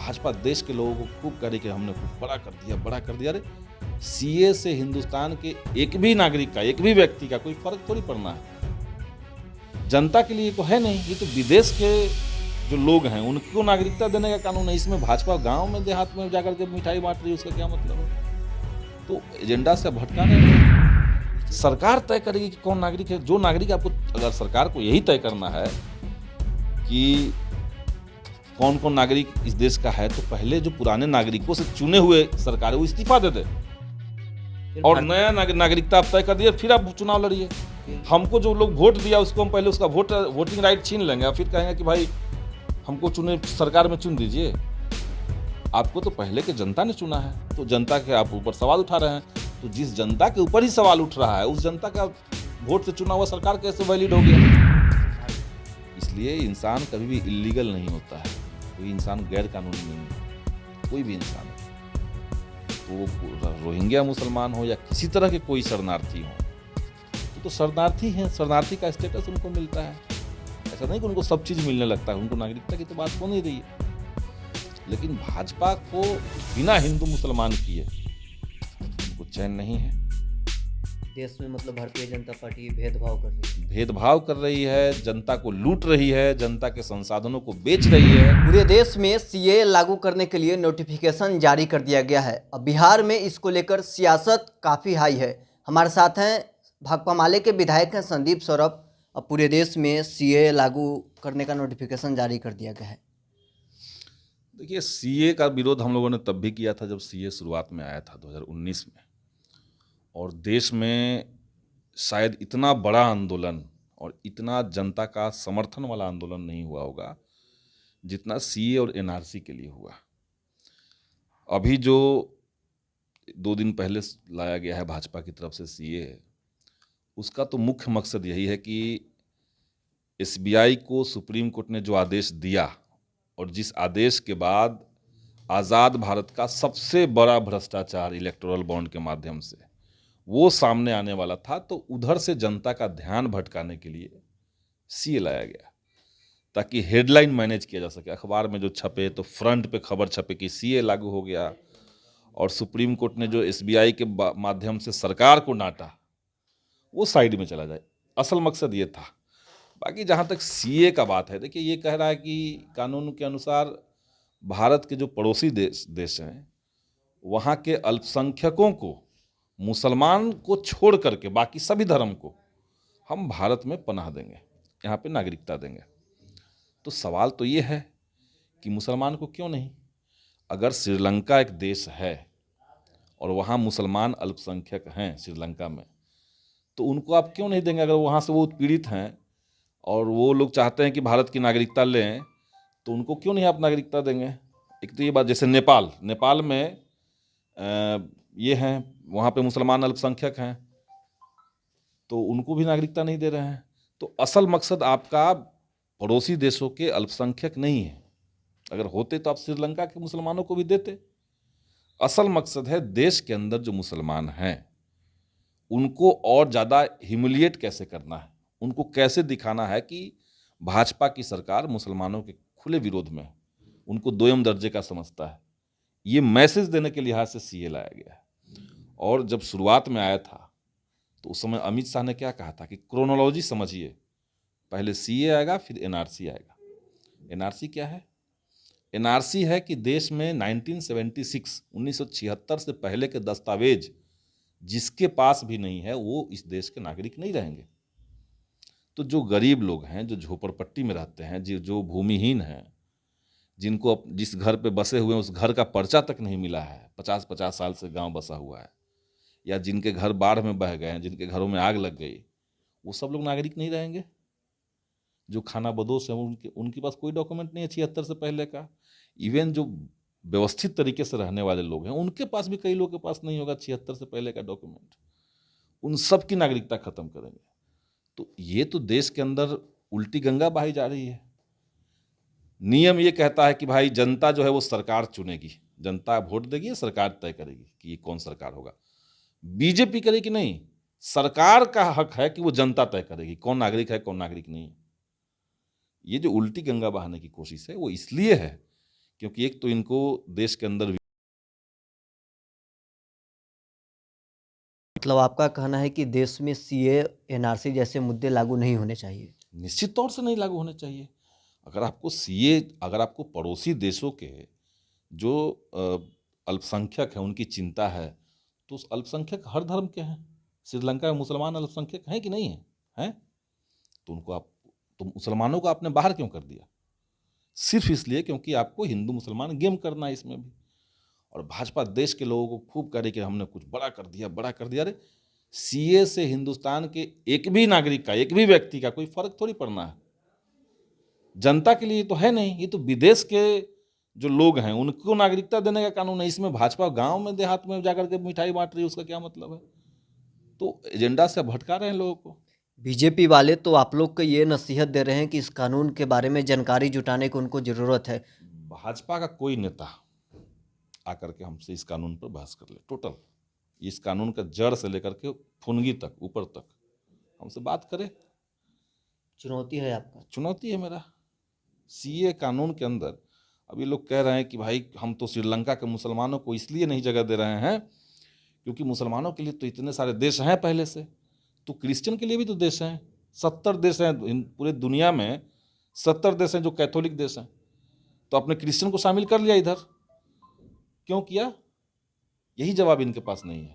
भाजपा देश के लोगों को खूब कह रही कि हमने कुछ बड़ा कर दिया, बड़ा कर दिया। अरे सीए से हिंदुस्तान के एक भी नागरिक का, एक भी व्यक्ति का कोई फर्क थोड़ी पड़ना है। जनता के लिए तो है नहीं, ये तो विदेश के जो लोग हैं उनको नागरिकता देने का कानून है। इसमें भाजपा गांव में देहात में जाकर के मिठाई बांट रही है, उसका क्या मतलब है? तो एजेंडा से भटका रहे हैं। सरकार तय करेगी कि कौन नागरिक है। जो नागरिक आपको, अगर सरकार को यही तय करना है कि कौन कौन नागरिक इस देश का है, तो पहले जो पुराने नागरिकों से चुने हुए सरकार है वो इस्तीफा दे दे और नया नागरिकता आप तय कर दिए, फिर आप चुनाव लड़िए। हमको जो लोग वोट दिया उसको हम पहले उसका वोटिंग राइट छीन लेंगे और फिर कहेंगे कि भाई हमको चुने, सरकार में चुन दीजिए। आपको तो पहले के जनता ने चुना है, तो जनता के आप ऊपर सवाल उठा रहे हैं। तो जिस जनता के ऊपर ही सवाल उठ रहा है, उस जनता का वोट से चुना हुआ सरकार कैसे वैलिड हो गया? इसलिए इंसान कभी भी इलीगल नहीं होता है, कोई इंसान गैर कानूनी नहीं है, कोई भी इंसान है। तो वो रोहिंग्या मुसलमान हो या किसी तरह के कोई शरणार्थी हो, तो शरणार्थी हैं, शरणार्थी का स्टेटस उनको मिलता है। ऐसा नहीं कि उनको सब चीज़ मिलने लगता है, उनको नागरिकता की तो बात हो नहीं रही है। लेकिन भाजपा को बिना हिंदू मुसलमान किए उनको चैन नहीं है। देश में मतलब भारतीय जनता पार्टी भेदभाव कर रही है, जनता को लूट रही है, जनता के संसाधनों को बेच रही है। पूरे देश में सीए लागू करने के लिए नोटिफिकेशन जारी कर दिया गया है। अब बिहार में इसको लेकर सियासत काफ़ी हाई है। हमारे साथ हैं भाकपा माले के विधायक हैं संदीप सौरभ। अब पूरे देश में सीए लागू करने का नोटिफिकेशन जारी कर दिया गया है। देखिए, सीए का विरोध हम लोगों ने तब भी किया था जब सीए शुरुआत में आया था 2019 में, और देश में शायद इतना बड़ा आंदोलन और इतना जनता का समर्थन वाला आंदोलन नहीं हुआ होगा जितना सीए और एनआरसी के लिए हुआ। अभी जो 2 दिन पहले लाया गया है भाजपा की तरफ से सीए, उसका तो मुख्य मकसद यही है कि एसबीआई को सुप्रीम कोर्ट ने जो आदेश दिया, और जिस आदेश के बाद आज़ाद भारत का सबसे बड़ा भ्रष्टाचार इलेक्टोरल बॉन्ड के माध्यम से वो सामने आने वाला था, तो उधर से जनता का ध्यान भटकाने के लिए सीए लाया गया, ताकि हेडलाइन मैनेज किया जा सके। अखबार में जो छपे तो फ्रंट पे खबर छपे कि सीए लागू हो गया, और सुप्रीम कोर्ट ने जो एसबीआई के माध्यम से सरकार को डांटा वो साइड में चला जाए। असल मकसद ये था। बाकी जहाँ तक सीए का बात है, देखिए ये कह रहा है कि कानून के अनुसार भारत के जो पड़ोसी देश हैं वहाँ के अल्पसंख्यकों को, मुसलमान को छोड़ करके बाकी सभी धर्म को हम भारत में पनाह देंगे, यहाँ पे नागरिकता देंगे। तो सवाल तो ये है कि मुसलमान को क्यों नहीं? अगर श्रीलंका एक देश है और वहाँ मुसलमान अल्पसंख्यक हैं श्रीलंका में, तो उनको आप क्यों नहीं देंगे? अगर वहाँ से वो उत्पीड़ित हैं और वो लोग चाहते हैं कि भारत की नागरिकता लें, तो उनको क्यों नहीं आप नागरिकता देंगे? एक तो ये बात, जैसे नेपाल में ये हैं, वहाँ पे मुसलमान अल्पसंख्यक हैं, तो उनको भी नागरिकता नहीं दे रहे हैं। तो असल मकसद आपका पड़ोसी देशों के अल्पसंख्यक नहीं है। अगर होते तो आप श्रीलंका के मुसलमानों को भी देते। असल मकसद है देश के अंदर जो मुसलमान हैं उनको और ज़्यादा ह्यूमिलिएट कैसे करना है, उनको कैसे दिखाना है कि भाजपा की सरकार मुसलमानों के खुले विरोध में, उनको दोयम दर्जे का समझता है। ये मैसेज देने के लिहाज से सीए लाया गया है। और जब शुरुआत में आया था तो उस समय अमित शाह ने क्या कहा था कि क्रोनोलॉजी समझिए, पहले सीए आएगा फिर एनआरसी आएगा। एनआरसी क्या है? एनआरसी है कि देश में 1976 से पहले के दस्तावेज जिसके पास भी नहीं है वो इस देश के नागरिक नहीं रहेंगे। तो जो गरीब लोग हैं, जो झोपड़पट्टी में रहते हैं, जो भूमिहीन हैं, जिनको जिस घर पे बसे हुए हैं उस घर का पर्चा तक नहीं मिला है, 50-50 साल से गांव बसा हुआ है, या जिनके घर बाढ़ में बह गए हैं, जिनके घरों में आग लग गई, वो सब लोग नागरिक नहीं रहेंगे। जो खाना बदोश है उनके पास कोई डॉक्यूमेंट नहीं है 76 से पहले का। इवन जो व्यवस्थित तरीके से रहने वाले लोग हैं उनके पास भी, कई लोगों के पास नहीं होगा 76 से पहले का डॉक्यूमेंट। उन सब की नागरिकता खत्म करेंगे। तो ये तो देश के अंदर उल्टी गंगा बहाई जा रही है। नियम ये कहता है कि भाई जनता जो है वो सरकार चुनेगी, जनता वोट देगी, सरकार तय करेगी कि ये कौन सरकार होगा। बीजेपी करेगी नहीं, सरकार का हक है कि वो जनता तय करेगी कौन नागरिक है कौन नागरिक नहीं। ये जो उल्टी गंगा बहाने की कोशिश है वो इसलिए है क्योंकि एक तो इनको देश के अंदर मतलब आपका कहना है कि देश में सीए एनआरसी जैसे मुद्दे लागू नहीं होने चाहिए। निश्चित तौर से नहीं लागू होने चाहिए। अगर आपको पड़ोसी देशों के जो अल्पसंख्यक हैं उनकी चिंता है, तो उस अल्पसंख्यक हर धर्म के हैं। श्रीलंका में मुसलमान अल्पसंख्यक हैं कि नहीं है? हैं? तो मुसलमानों को आपने बाहर क्यों कर दिया? सिर्फ इसलिए क्योंकि आपको हिंदू मुसलमान गेम करना है इसमें भी। और भाजपा देश के लोगों को खूब करे कि हमने कुछ बड़ा कर दिया, बड़ा कर दिया। अरे सीए से हिंदुस्तान के एक भी नागरिक का, एक भी व्यक्ति का कोई फर्क थोड़ी पड़ना है। जनता के लिए तो है नहीं, ये तो विदेश के जो लोग हैं उनको नागरिकता देने का कानून है। इसमें भाजपा गांव में देहात में जाकर के मिठाई बांट रही है, उसका क्या मतलब है? तो एजेंडा से भटका रहे हैं लोगों को। बीजेपी वाले तो आप लोग को ये नसीहत दे रहे हैं कि इस कानून के बारे में जानकारी जुटाने की उनको ज़रूरत है। भाजपा का कोई नेता आकर के हमसे इस कानून पर बहस कर ले, टोटल इस कानून का जड़ से लेकर के फुनगी तक, ऊपर तक हमसे बात करे। चुनौती है आपका। चुनौती है मेरा। सीए कानून के अंदर अब ये लोग कह रहे हैं कि भाई हम तो श्रीलंका के मुसलमानों को इसलिए नहीं जगह दे रहे हैं क्योंकि मुसलमानों के लिए तो इतने सारे देश हैं पहले से, तो क्रिश्चियन के लिए भी तो देश हैं। 70 देश हैं पूरे दुनिया में, 70 देश हैं जो कैथोलिक देश हैं, तो आपने क्रिश्चियन को शामिल कर लिया इधर, क्यों किया? यही जवाब इनके पास नहीं है।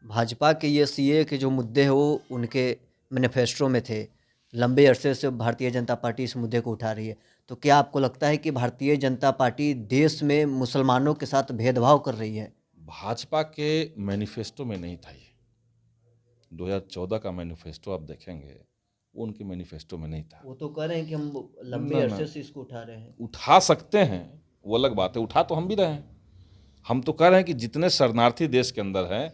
भाजपा के ये सीए के जो मुद्दे हैं वो उनके मैनिफेस्टो में थे। लंबे अरसे से भारतीय जनता पार्टी इस मुद्दे को उठा रही है, तो क्या आपको लगता है कि भारतीय जनता पार्टी देश में मुसलमानों के साथ भेदभाव कर रही है? भाजपा के मैनिफेस्टो में नहीं था ये। 2014 का मैनिफेस्टो आप देखेंगे, वो उनके मैनिफेस्टो में नहीं था। वो तो कह रहे हैं कि हम लंबे अरसे से इसको उठा रहे हैं। उठा सकते हैं, वो अलग बात है, उठा तो हम भी रहे हैं। हम तो कह रहे हैं कि जितने शरणार्थी देश के अंदर हैं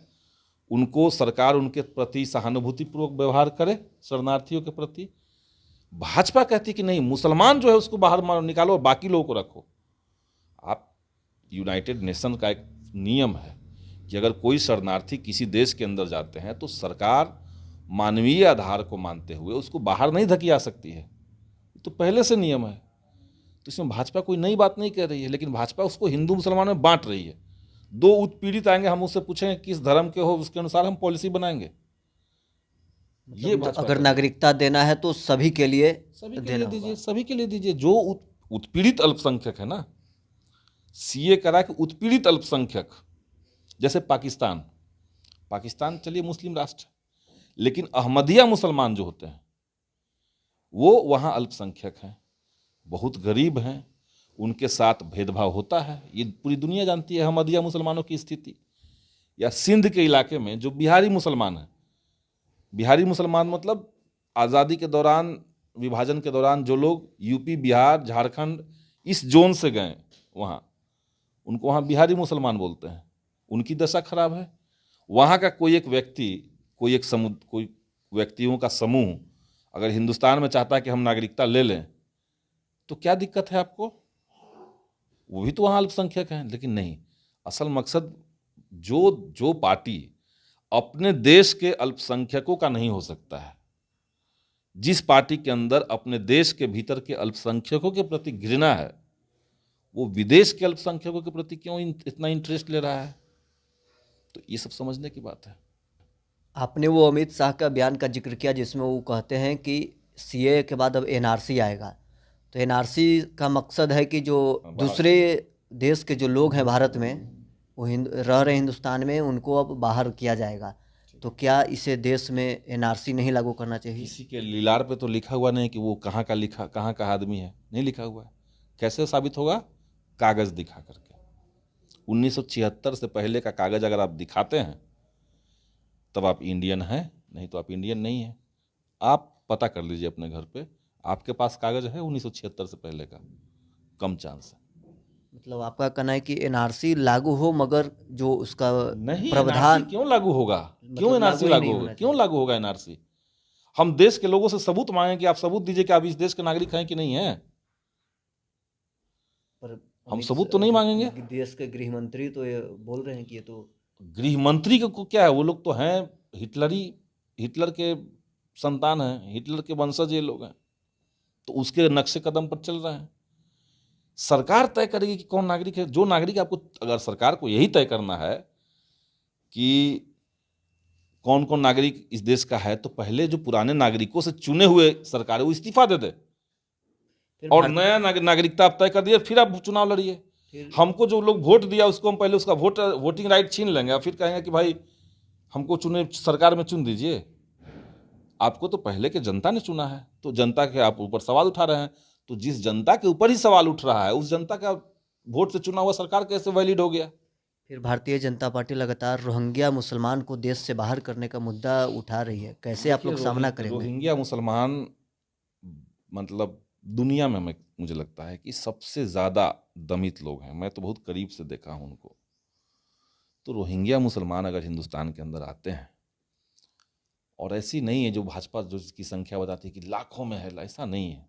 उनको सरकार उनके प्रति सहानुभूतिपूर्वक व्यवहार करे, शरणार्थियों के प्रति। भाजपा कहती है कि नहीं, मुसलमान जो है उसको बाहर निकालो और बाकी लोगों को रखो। आप यूनाइटेड नेशन का एक नियम है कि अगर कोई शरणार्थी किसी देश के अंदर जाते हैं तो सरकार मानवीय आधार को मानते हुए उसको बाहर नहीं धकिया सकती है। तो पहले से नियम है, तो इसमें भाजपा कोई नई बात नहीं कह रही है, लेकिन भाजपा उसको हिंदू मुसलमान में बांट रही है। दो उत्पीड़ित आएंगे, हम उससे पूछेंगे किस धर्म के हो, उसके अनुसार हम पॉलिसी बनाएंगे। ये मतलब भाजपा अगर का नागरिकता देना है तो सभी के लिए देना दीजिए, होगा। सभी के लिए दीजिए। जो उत्पीड़ित अल्पसंख्यक है ना, सीए करा कि उत्पीड़ित अल्पसंख्यक, जैसे पाकिस्तान, पाकिस्तान चलिए मुस्लिम राष्ट्र, लेकिन अहमदिया मुसलमान जो होते हैं वो वहाँ अल्पसंख्यक हैं, बहुत गरीब हैं, उनके साथ भेदभाव होता है। ये पूरी दुनिया जानती है अहमदिया मुसलमानों की स्थिति। या सिंध के इलाके में जो बिहारी मुसलमान हैं, बिहारी मुसलमान मतलब आज़ादी के दौरान, विभाजन के दौरान जो लोग यूपी, बिहार, झारखंड इस जोन से गए वहाँ, उनको वहाँ बिहारी मुसलमान बोलते हैं। उनकी दशा खराब है। वहाँ का कोई एक व्यक्ति, कोई व्यक्तियों का समूह अगर हिंदुस्तान में चाहता है कि हम नागरिकता ले लें, तो क्या दिक्कत है आपको? वो भी तो वहाँ अल्पसंख्यक हैं। लेकिन नहीं, असल मकसद जो पार्टी अपने देश के अल्पसंख्यकों का नहीं हो सकता है, जिस पार्टी के अंदर अपने देश के भीतर के अल्पसंख्यकों के प्रति घृणा है, वो विदेश के अल्पसंख्यकों के प्रति क्यों इतना इंटरेस्ट ले रहा है? तो ये सब समझने की बात है। आपने वो अमित शाह का बयान का जिक्र किया जिसमें वो कहते हैं कि सीए के बाद अब एनआरसी आएगा, तो एनआरसी का मकसद है कि जो दूसरे देश के जो लोग हैं भारत में, वो रह रहे हिंदुस्तान में, उनको अब बाहर किया जाएगा। तो क्या इसे देश में एनआरसी नहीं लागू करना चाहिए? किसी के लीलार पे तो लिखा हुआ नहीं कि वो कहाँ का आदमी है, नहीं लिखा हुआ है। कैसे साबित होगा? कागज दिखा करके। 1976 से पहले का कागज अगर आप दिखाते हैं तब आप इंडियन हैं, नहीं तो आप इंडियन नहीं हैं। आप पता कर लीजिए अपने घर पे, आपके पास कागज है 1976 से पहले का? कम चांस है। मतलब आपका कहना है कि एनआरसी लागू हो, मगर जो उसका नहीं, प्रावधान एनआरसी क्यों लागू होगा? क्यों मतलब एनआरसी लागू ही लागू नहीं होगा? होना क्यों चाहिए। लागू होगा एनआरसी? हम देश के लोगों से सबूत मांगें कि आप सबूत दीजिए कि आप इस देश के नागरिक हैं कि नहीं हैं। पर हम सबूत तो नहीं मांगेंगे। देश के गृह मंत्री तो ये बोल रहे हैं कि ये तो गृह मंत्री को क्या है? वो लोग तो हैं हिटलर के संतान हैं, हिटलर के वंशज ये लोग हैं, तो उसके नक्शे कदम पर चल रहे हैं। सरकार तय करेगी कि कौन नागरिक है। जो नागरिक आपको, अगर सरकार को यही तय करना है कि कौन कौन नागरिक इस देश का है, तो पहले जो पुराने नागरिकों से चुने हुए सरकार है वो इस्तीफा दे दे फिर और नया नागरिकता आप तय कर दिए, फिर आप चुनाव लड़िए। हमको जो लोग वोट दिया उसको हम पहले उसका वोटिंग राइट छीन लेंगे और फिर कहेंगे कि भाई हमको चुने, सरकार में चुन दीजिए। आपको तो पहले के जनता ने चुना है, तो जनता के आप ऊपर सवाल उठा रहे हैं। तो जिस जनता के ऊपर ही सवाल उठ रहा है, उस जनता का वोट से चुना हुआ सरकार कैसे वैलिड हो गया? फिर भारतीय जनता पार्टी लगातार रोहिंग्या मुसलमान को देश से बाहर करने का मुद्दा उठा रही है, कैसे आप लोग सामना करेंगे? रोहिंग्या मुसलमान मतलब दुनिया में मुझे लगता है कि सबसे ज़्यादा दमित लोग हैं। मैं तो बहुत करीब से देखा हूं उनको। तो रोहिंग्या मुसलमान अगर हिंदुस्तान के अंदर आते हैं, और ऐसी नहीं है जो भाजपा जो इसकी संख्या बताती है कि लाखों में है, ऐसा नहीं है।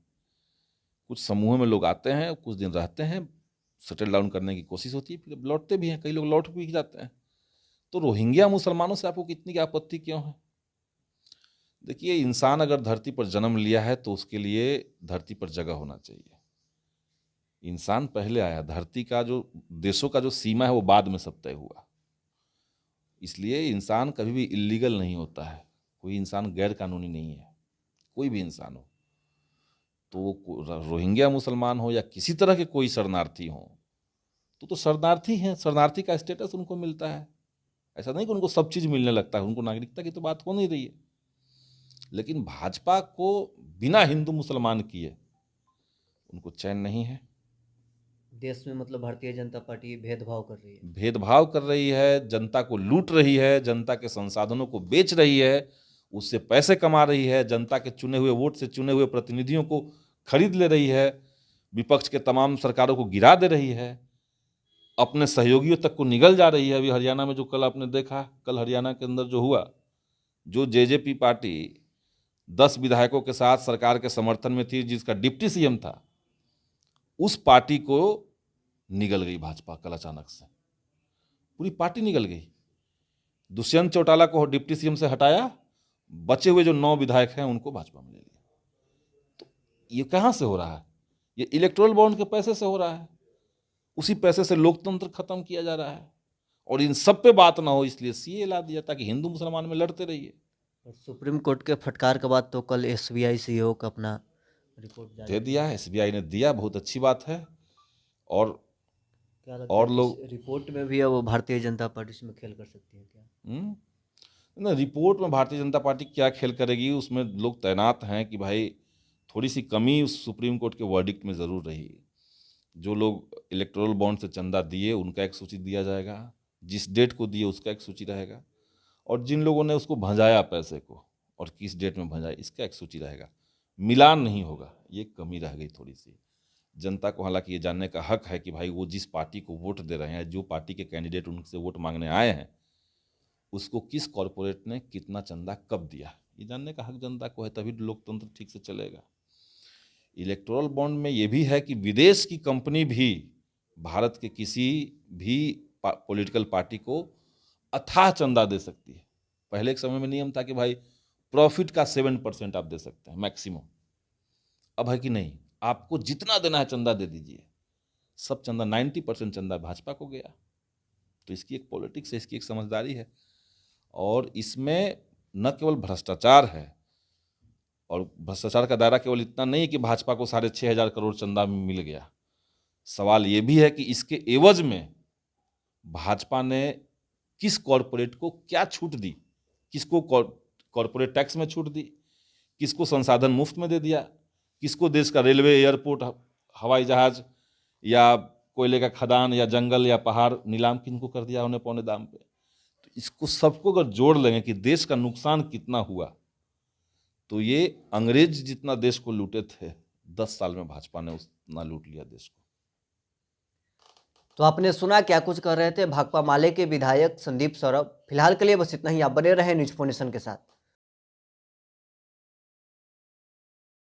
कुछ समूहों में लोग आते हैं, कुछ दिन रहते हैं, सेटल डाउन करने की कोशिश होती है, फिर लौटते भी हैं, कई लोग लौट भी जाते हैं। तो रोहिंग्या मुसलमानों से आपको कितनी आपत्ति क्यों है? देखिए, इंसान अगर धरती पर जन्म लिया है तो उसके लिए धरती पर जगह होना चाहिए। इंसान पहले आया, धरती का जो देशों का जो सीमा है वो बाद में सब तय हुआ। इसलिए इंसान कभी भी इलीगल नहीं होता है, कोई इंसान गैर कानूनी नहीं है, कोई भी इंसान हो। तो रोहिंग्या मुसलमान हो या किसी तरह के कोई शरणार्थी हो, तो शरणार्थी हैं, शरणार्थी का स्टेटस उनको मिलता है। ऐसा नहीं कि उनको सब चीज़ मिलने लगता है, उनको नागरिकता की तो बात हो नहीं रही है। लेकिन भाजपा को बिना हिंदू मुसलमान किए उनको चैन नहीं है। देश में मतलब भारतीय जनता पार्टी भेदभाव कर रही है, भेदभाव कर रही है, जनता को लूट रही है, जनता के संसाधनों को बेच रही है, उससे पैसे कमा रही है, जनता के चुने हुए वोट से चुने हुए प्रतिनिधियों को खरीद ले रही है, विपक्ष के तमाम सरकारों को गिरा दे रही है, अपने सहयोगियों तक को निगल जा रही है। अभी हरियाणा में जो कल आपने देखा, कल हरियाणा के अंदर जो हुआ, जो जेजेपी पार्टी 10 विधायकों के साथ सरकार के समर्थन में थी, जिसका डिप्टी सीएम था, उस पार्टी को निगल गई भाजपा कल अचानक से, पूरी पार्टी निगल गई। दुष्यंत चौटाला को डिप्टी सीएम से हटाया, बचे हुए जो 9 विधायक हैं उनको भाजपा में ले लिया। तो ये कहां से हो रहा है? ये इलेक्टोरल बॉन्ड के पैसे से हो रहा है। उसी पैसे से लोकतंत्र खत्म किया जा रहा है। और इन सब पे बात ना हो इसलिए सीए ला दिया, ताकि हिंदू मुसलमान में लड़ते रहिए। सुप्रीम कोर्ट के फटकार के बाद तो कल एसबीआई सीईओ का अपना रिपोर्ट दे दिया, एसबीआई ने दिया, बहुत अच्छी बात है। और क्या लगता और है लोग इस रिपोर्ट में भी अब भारतीय जनता पार्टी इसमें खेल कर सकती है क्या? ना, रिपोर्ट में भारतीय जनता पार्टी क्या खेल करेगी, उसमें लोग तैनात हैं कि भाई थोड़ी सी कमी उस सुप्रीम कोर्ट के वर्डिक्ट में ज़रूर रही। जो लोग इलेक्टोरल बॉन्ड से चंदा दिए उनका एक सूची दिया जाएगा, जिस डेट को दिए उसका एक सूची रहेगा, और जिन लोगों ने उसको भंजाया पैसे को और किस डेट में भंजाया इसका एक सूची रहेगा। मिलान नहीं होगा, ये कमी रह गई थोड़ी सी। जनता को हालांकि ये जानने का हक है कि भाई वो जिस पार्टी को वोट दे रहे हैं, जो पार्टी के कैंडिडेट उनसे वोट मांगने आए हैं, उसको किस कॉरपोरेट ने कितना चंदा कब दिया, ये जानने का हक जनता को है, तभी लोकतंत्र ठीक से चलेगा। इलेक्टोरल बॉन्ड में ये भी है कि विदेश की कंपनी भी भारत के किसी भी पॉलिटिकल पार्टी को अथाह चंदा दे सकती है। पहले एक समय में नियम था कि भाई प्रॉफिट का 7% आप दे सकते हैं मैक्सिमम। अब है कि नहीं, आपको जितना देना है चंदा दे दीजिए। सब चंदा 90% चंदा भाजपा को गया। तो इसकी एक पॉलिटिक्स है, इसकी एक समझदारी है। और इसमें न केवल भ्रष्टाचार है, और भ्रष्टाचार का दायरा केवल इतना नहीं कि भाजपा को 6,500 करोड़ चंदा मिल गया। सवाल ये भी है कि इसके एवज में भाजपा ने किस कॉरपोरेट को क्या छूट दी, किसको कॉरपोरेट टैक्स में छूट दी, किसको संसाधन मुफ्त में दे दिया, किसको देश का रेलवे, एयरपोर्ट, हवाई जहाज या कोयले का खदान या जंगल या पहाड़ नीलाम किनको कर दिया उन्हें पौने दाम पे। तो इसको सबको अगर जोड़ लेंगे कि देश का नुकसान कितना हुआ, तो ये अंग्रेज जितना देश को लूटे थे 10 साल में भाजपा ने उतना लूट लिया देश को। तो आपने सुना क्या कुछ कर रहे थे भाकपा माले के विधायक संदीप सौरभ। फिलहाल के लिए बस इतना ही। आप बने रहे न्यूज़ 4 नेशन के साथ।